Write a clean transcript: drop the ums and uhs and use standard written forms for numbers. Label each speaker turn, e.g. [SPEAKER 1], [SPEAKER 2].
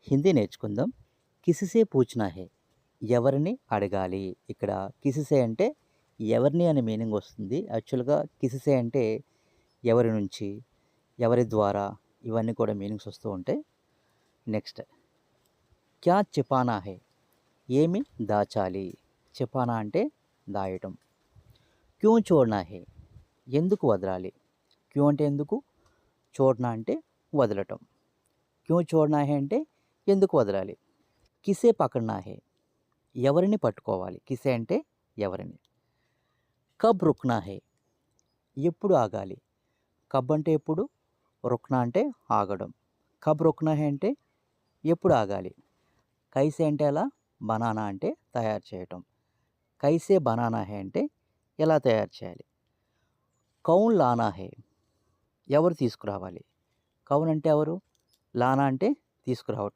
[SPEAKER 1] హిందీ నేర్చుకుందాం. కిసిసే పూఛనా హై, ఎవరిని అడగాలి. ఇక్కడ కిసిసే అంటే ఎవరిని అనే మీనింగ్ వస్తుంది. యాక్చువల్‌గా కిసిసే అంటే ఎవరి నుంచి, ఎవరి ద్వారా, ఇవన్నీ కూడా మీనింగ్స్ వస్తూ ఉంటాయి. నెక్స్ట్ క్యా చిపానా హై, ఏమి దాచాలి. చిపానా అంటే దాయటం. క్యూ చోడ్నా హై, ఎందుకు వదలాలి. క్యూ అంటే ఎందుకు, చోడ్నా అంటే వదలటం. క్యూ చోడ్నా హై అంటే ఎందుకు వదలాలి. కిసే పకడ్నా హై, ఎవరిని పట్టుకోవాలి. కిసే అంటే ఎవరిని. కబ్ రుక్నా హై, ఎప్పుడు ఆగాలి. కబ్ అంటే ఎప్పుడు, రుక్నా అంటే ఆగడం. కబ్ రుక్నా హై అంటే ఎప్పుడు ఆగాలి. కైసే అంటే ఎలా, బనానా అంటే తయారు చేయటం. కైసే బనానా హై అంటే ఎలా తయారు చేయాలి. కౌన్ లానా హై, ఎవరు తీసుకురావాలి. కౌన్ అంటే ఎవరు, లానా అంటే తీసుకురావటం.